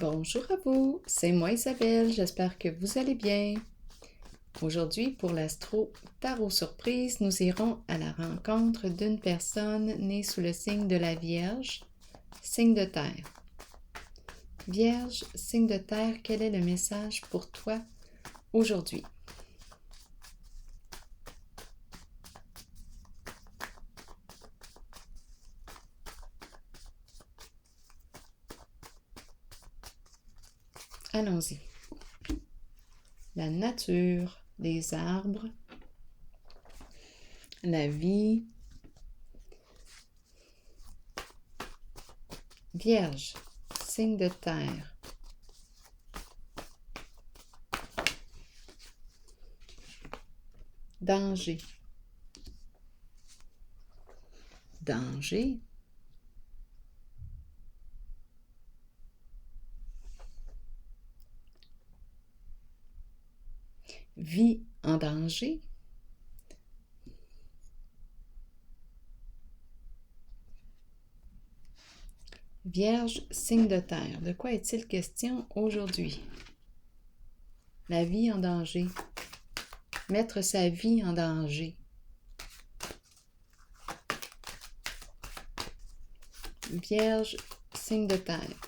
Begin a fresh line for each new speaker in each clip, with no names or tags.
Bonjour à vous, c'est moi Isabelle, j'espère que vous allez bien. Aujourd'hui, pour l'Astro Tarot Surprise, nous irons à la rencontre d'une personne née sous le signe de la Vierge, signe de terre. Vierge, signe de terre, quel est le message pour toi aujourd'hui? Allons-y. La nature, les arbres, la vie. Vierge, signe de terre. Danger. Danger. Vie en danger. Vierge, signe de terre. De quoi est-il question aujourd'hui? La vie en danger. Mettre sa vie en danger. Vierge, signe de terre.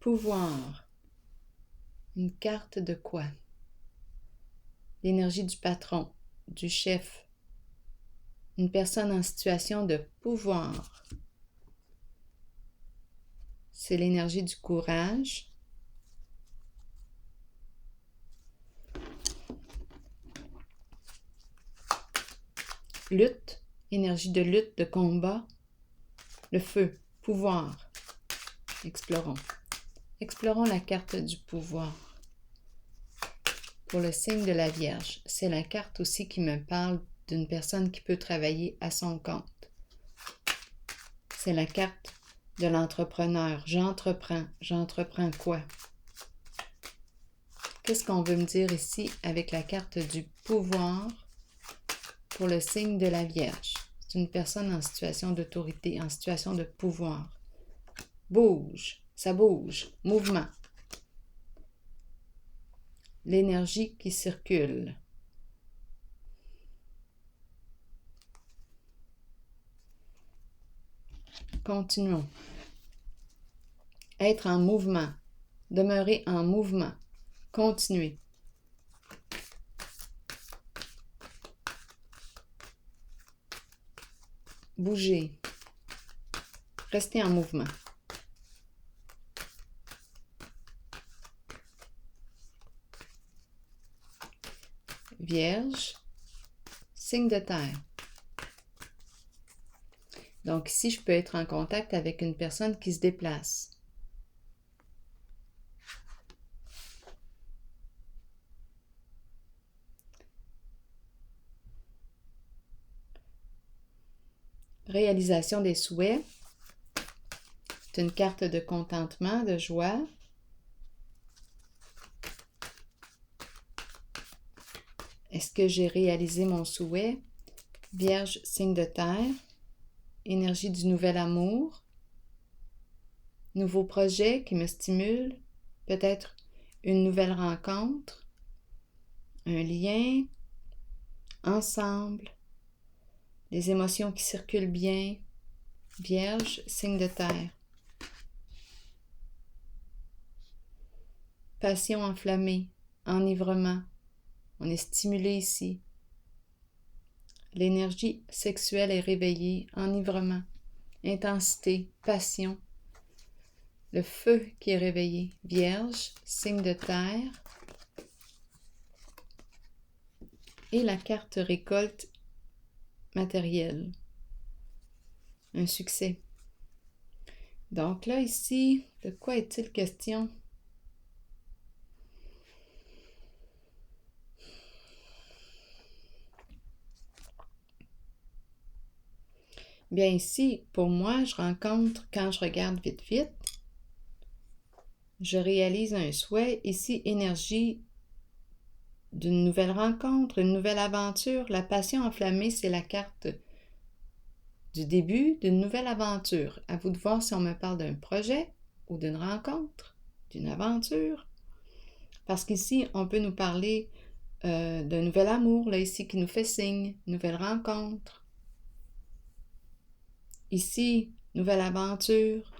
Pouvoir. Une carte de quoi? L'énergie du patron, du chef. Une personne en situation de pouvoir. C'est l'énergie du courage. Lutte, énergie de lutte, de combat. Le feu, pouvoir. Explorons. Explorons la carte du pouvoir. Pour le signe de la Vierge, c'est la carte aussi qui me parle d'une personne qui peut travailler à son compte. C'est la carte de l'entrepreneur. J'entreprends. J'entreprends quoi? Qu'est-ce qu'on veut me dire ici avec la carte du pouvoir pour le signe de la Vierge? C'est une personne en situation d'autorité, en situation de pouvoir. Bouge, ça bouge, mouvement. L'énergie qui circule. Continuons. Être en mouvement. Demeurer en mouvement. Continuer. Bouger. Rester en mouvement. Vierge, signe de terre. Donc ici, je peux être en contact avec une personne qui se déplace. Réalisation des souhaits. C'est une carte de contentement, de joie. Est-ce que j'ai réalisé mon souhait? Vierge, signe de terre. Énergie du nouvel amour. Nouveau projet qui me stimule. Peut-être une nouvelle rencontre. Un lien. Ensemble. Les émotions qui circulent bien. Vierge, signe de terre. Passion enflammée. Enivrement. On est stimulé ici. L'énergie sexuelle est réveillée, enivrement, intensité, passion. Le feu qui est réveillé. Vierge, signe de terre. Et la carte récolte matérielle. Un succès. Donc là, ici, de quoi est-il question? Bien ici, pour moi, je rencontre, quand je regarde vite, je réalise un souhait. Ici, énergie d'une nouvelle rencontre, une nouvelle aventure. La passion enflammée, c'est la carte du début d'une nouvelle aventure. À vous de voir si on me parle d'un projet ou d'une rencontre, d'une aventure. Parce qu'ici, on peut nous parler d'un nouvel amour, là, ici, qui nous fait signe, une nouvelle rencontre. Ici, nouvelle aventure.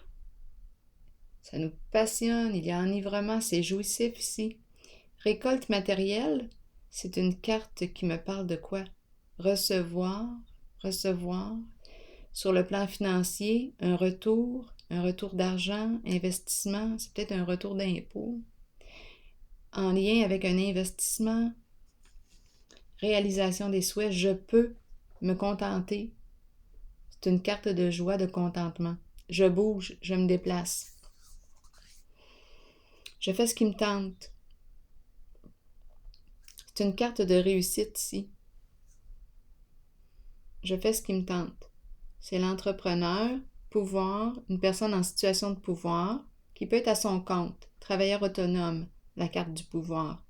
Ça nous passionne, il y a enivrement, c'est jouissif ici. Récolte matérielle, c'est une carte qui me parle de quoi? Recevoir, recevoir. Sur le plan financier, un retour d'argent, investissement, c'est peut-être un retour d'impôt. En lien avec un investissement, réalisation des souhaits, je peux me contenter. C'est une carte de joie, de contentement. Je bouge, je me déplace. Je fais ce qui me tente. C'est une carte de réussite ici. Je fais ce qui me tente. C'est l'entrepreneur, pouvoir, une personne en situation de pouvoir, qui peut être à son compte, travailleur autonome, la carte du pouvoir.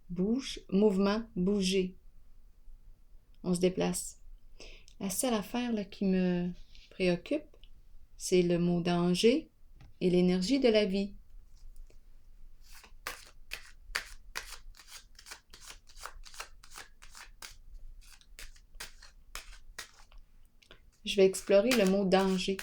Bouge, mouvement, bouger. On se déplace. La seule affaire là, qui me préoccupe, c'est le mot danger et l'énergie de la vie. Je vais explorer le mot danger.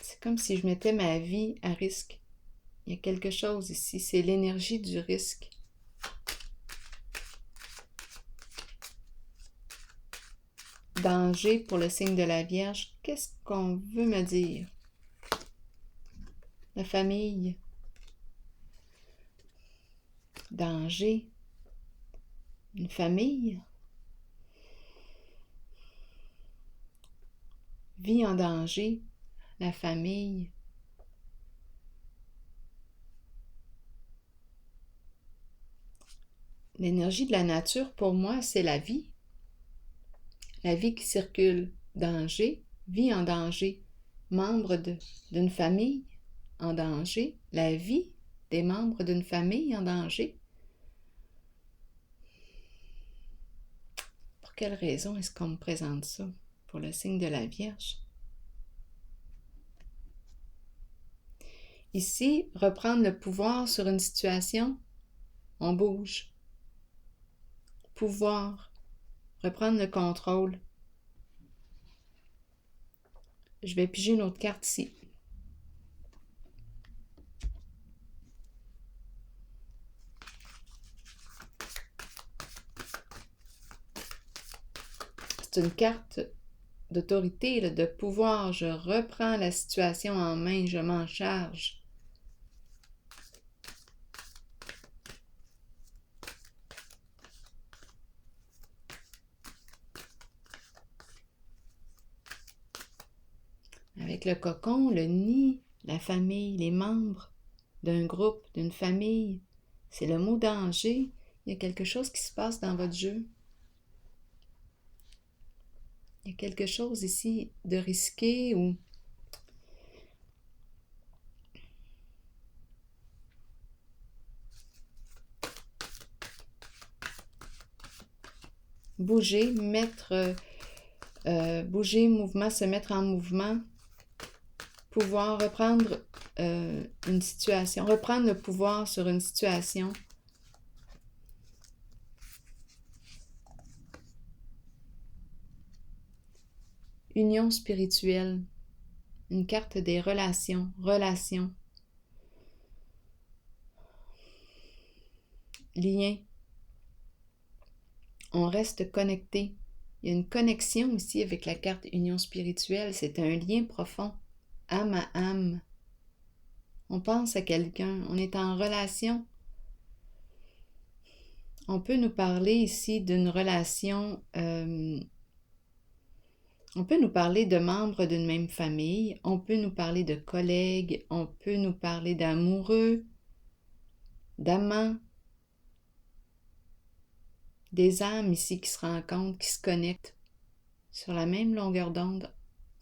C'est comme si je mettais ma vie à risque. Il y a quelque chose ici, c'est l'énergie du risque. Danger pour le signe de la Vierge, qu'est-ce qu'on veut me dire? La famille. Danger. Une famille. Vie en danger. La famille. L'énergie de la nature, pour moi, c'est la vie. La vie qui circule. Danger. Vie en danger. Membre d'une famille en danger. La vie des membres d'une famille en danger. Pour quelle raison est-ce qu'on me présente ça pour le signe de la Vierge? Ici, reprendre le pouvoir sur une situation, on bouge. Pouvoir, reprendre le contrôle. Je vais piger une autre carte ici. C'est une carte d'autorité, de pouvoir. Je reprends la situation en main, je m'en charge. Avec le cocon, le nid, la famille, les membres d'un groupe, d'une famille, c'est le mot danger. Il y a quelque chose qui se passe dans votre jeu. Il y a quelque chose ici de risqué ou bouger, bouger, mouvement, se mettre en mouvement, pouvoir reprendre une situation, reprendre le pouvoir sur une situation. Union spirituelle, une carte des relations, lien. On reste connecté. Il y a une connexion ici avec la carte union spirituelle. C'est un lien profond, âme à âme. On pense à quelqu'un, on est en relation. On peut nous parler ici d'une relation, on peut nous parler de membres d'une même famille, on peut nous parler de collègues, on peut nous parler d'amoureux, d'amants, des âmes ici qui se rencontrent, qui se connectent sur la même longueur d'onde,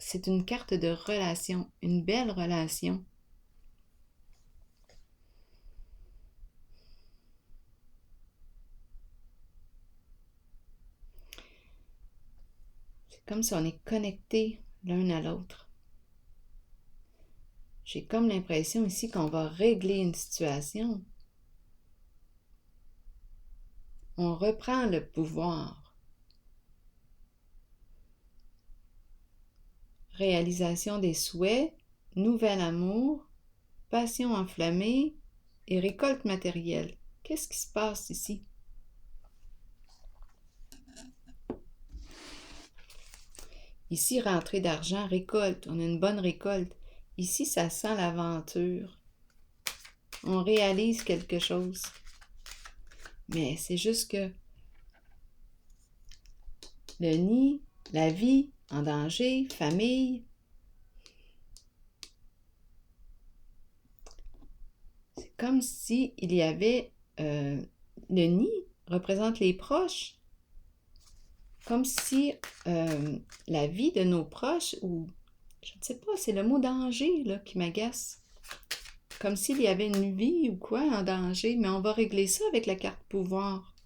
c'est une carte de relation, une belle relation. C'est comme si on est connectés l'un à l'autre. J'ai comme l'impression ici qu'on va régler une situation. On reprend le pouvoir. Réalisation des souhaits, nouvel amour, passion enflammée et récolte matérielle. Qu'est-ce qui se passe ici? Ici, rentrée d'argent, récolte. On a une bonne récolte. Ici, ça sent l'aventure. On réalise quelque chose. Mais c'est juste que le nid, la vie, en danger, famille, c'est comme si il y avait le nid représente les proches, comme si la vie de nos proches, ou je ne sais pas, c'est le mot danger là, qui m'agace. Comme s'il y avait une vie ou quoi en danger, mais on va régler ça avec la carte pouvoir.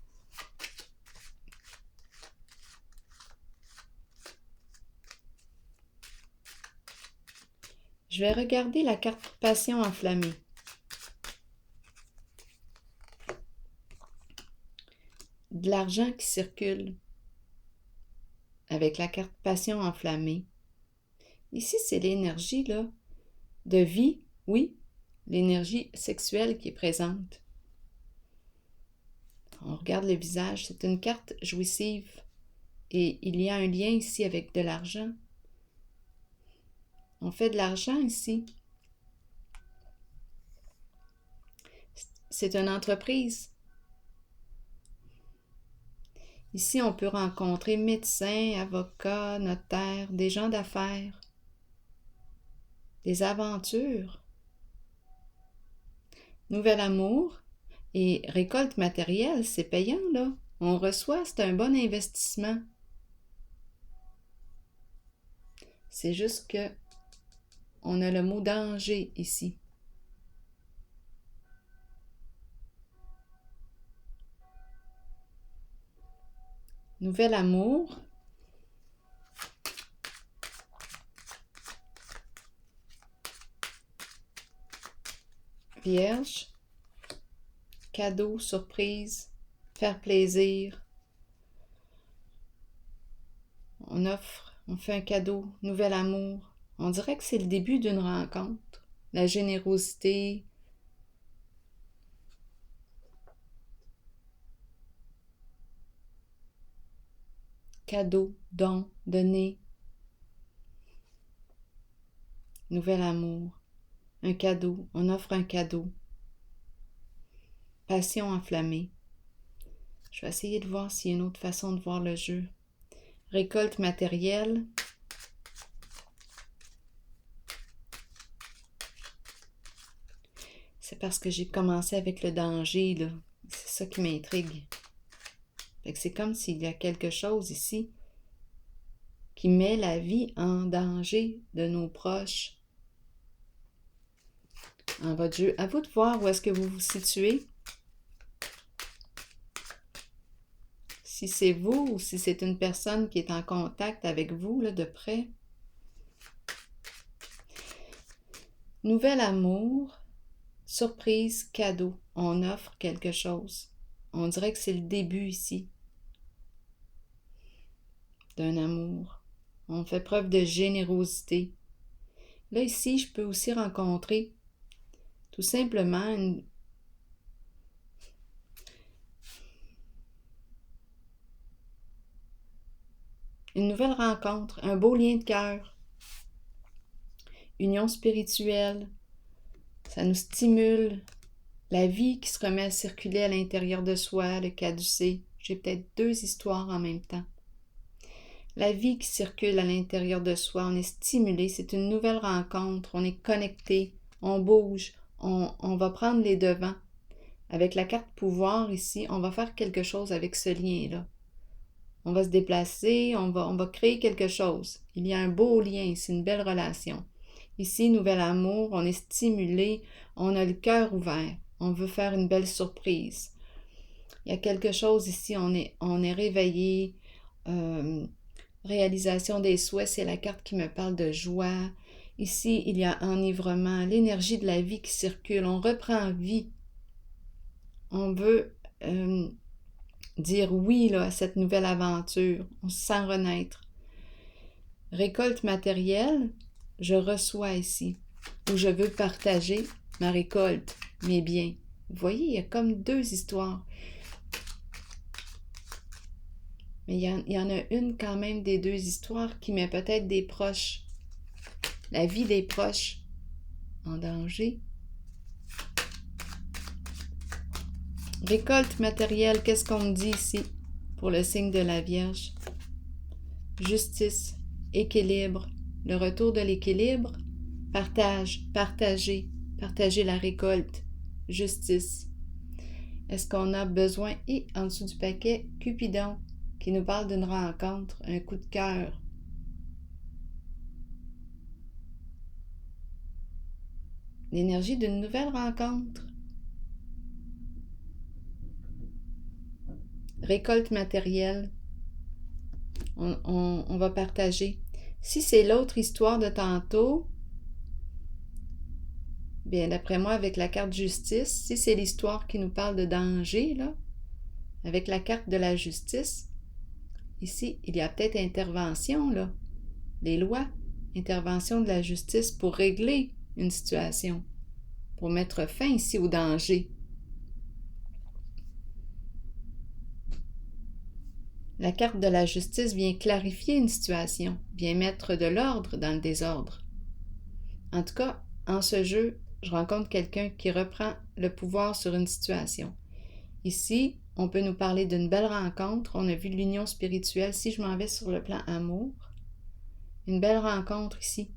Je vais regarder la carte passion enflammée. De l'argent qui circule avec la carte passion enflammée. Ici, c'est l'énergie là, de vie, oui, l'énergie sexuelle qui est présente. On regarde le visage, c'est une carte jouissive et il y a un lien ici avec de l'argent. On fait de l'argent ici. C'est une entreprise. Ici, on peut rencontrer médecins, avocats, notaires, des gens d'affaires, des aventures, nouvel amour et récolte matérielle, c'est payant là. On reçoit, c'est un bon investissement. C'est juste que on a le mot danger ici. Nouvel amour. Vierge. Cadeau, surprise, faire plaisir. On fait un cadeau, nouvel amour. On dirait que c'est le début d'une rencontre. La générosité. Cadeau, don, donner. Nouvel amour. Un cadeau, on offre un cadeau. Passion enflammée. Je vais essayer de voir s'il y a une autre façon de voir le jeu. Récolte matérielle. C'est parce que j'ai commencé avec le danger, là. C'est ça qui m'intrigue. Fait que c'est comme s'il y a quelque chose ici qui met la vie en danger de nos proches. En votre jeu, à vous de voir où est-ce que vous vous situez. Si c'est vous ou si c'est une personne qui est en contact avec vous, là, de près. Nouvel amour, surprise, cadeau. On offre quelque chose. On dirait que c'est le début ici d'un amour. On fait preuve de générosité. Là, ici, je peux aussi rencontrer tout simplement une nouvelle rencontre, un beau lien de cœur, union spirituelle, ça nous stimule, la vie qui se remet à circuler à l'intérieur de soi, le caducée. J'ai peut-être deux histoires en même temps. La vie qui circule à l'intérieur de soi, on est stimulé, c'est une nouvelle rencontre, on est connecté, on bouge, on va prendre les devants. Avec la carte pouvoir ici, on va faire quelque chose avec ce lien-là. On va se déplacer, on va créer quelque chose. Il y a un beau lien, c'est une belle relation. Ici, nouvel amour, on est stimulé, on a le cœur ouvert, on veut faire une belle surprise. Il y a quelque chose ici, on est réveillé. Réalisation des souhaits, c'est la carte qui me parle de joie. Ici, il y a enivrement, l'énergie de la vie qui circule. On reprend vie. On veut dire oui là, à cette nouvelle aventure. On se sent renaître. Récolte matérielle, je reçois ici, où je veux partager ma récolte, mes biens. Vous voyez, il y a comme deux histoires. Mais il y en a une quand même des deux histoires qui met peut-être des proches. La vie des proches en danger. Récolte matérielle, qu'est-ce qu'on me dit ici pour le signe de la Vierge? Justice, équilibre, le retour de l'équilibre, partage, partager la récolte, justice. Est-ce qu'on a besoin, et en dessous du paquet, Cupidon, qui nous parle d'une rencontre, un coup de cœur. L'énergie d'une nouvelle rencontre. Récolte matérielle. On va partager. Si c'est l'autre histoire de tantôt, bien d'après moi, avec la carte justice, si c'est l'histoire qui nous parle de danger, là, avec la carte de la justice, ici, il y a peut-être intervention, là, les lois, intervention de la justice pour régler une situation, pour mettre fin ici au danger. La carte de la justice vient clarifier une situation, vient mettre de l'ordre dans le désordre. En tout cas, en ce jeu, je rencontre quelqu'un qui reprend le pouvoir sur une situation. Ici, on peut nous parler d'une belle rencontre. On a vu l'union spirituelle. Si je m'en vais sur le plan amour, une belle rencontre ici.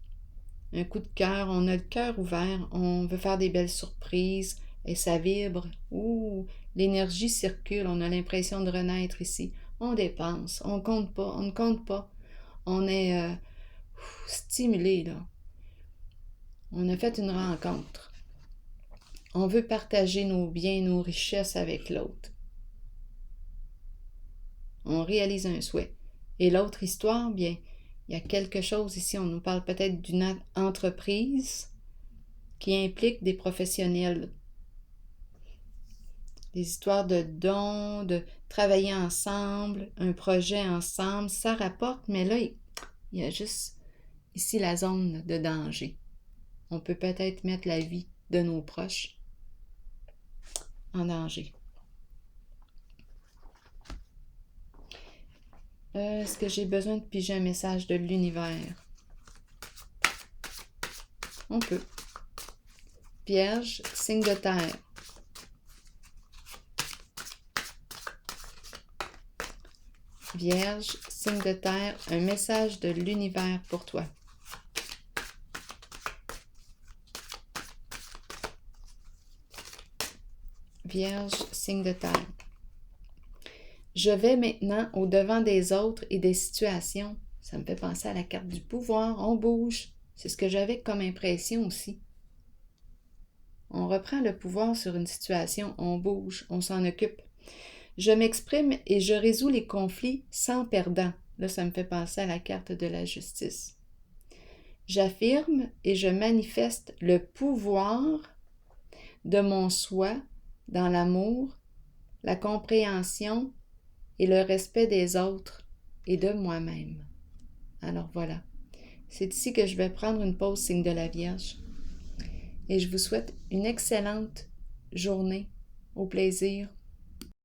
Un coup de cœur, on a le cœur ouvert, on veut faire des belles surprises et ça vibre. Ouh, l'énergie circule, on a l'impression de renaître ici. On dépense, on compte pas, on ne compte pas. On est stimulé là. On a fait une rencontre. On veut partager nos biens, nos richesses avec l'autre. On réalise un souhait. Et l'autre histoire, bien, il y a quelque chose ici, on nous parle peut-être d'une entreprise qui implique des professionnels. Des histoires de dons, de travailler ensemble, un projet ensemble, ça rapporte, mais là, il y a juste ici la zone de danger. On peut peut-être mettre la vie de nos proches en danger. Est-ce que j'ai besoin de piger un message de l'univers? On peut. Vierge, signe de terre. Vierge, signe de terre, un message de l'univers pour toi. Vierge, signe de terre. Je vais maintenant au-devant des autres et des situations. Ça me fait penser à la carte du pouvoir. On bouge. C'est ce que j'avais comme impression aussi. On reprend le pouvoir sur une situation. On bouge. On s'en occupe. Je m'exprime et je résous les conflits sans perdant. Là, ça me fait penser à la carte de la justice. J'affirme et je manifeste le pouvoir de mon soi dans l'amour, la compréhension et le respect des autres et de moi-même. Alors voilà, c'est ici que je vais prendre une pause signe de la Vierge. Et je vous souhaite une excellente journée. Au plaisir.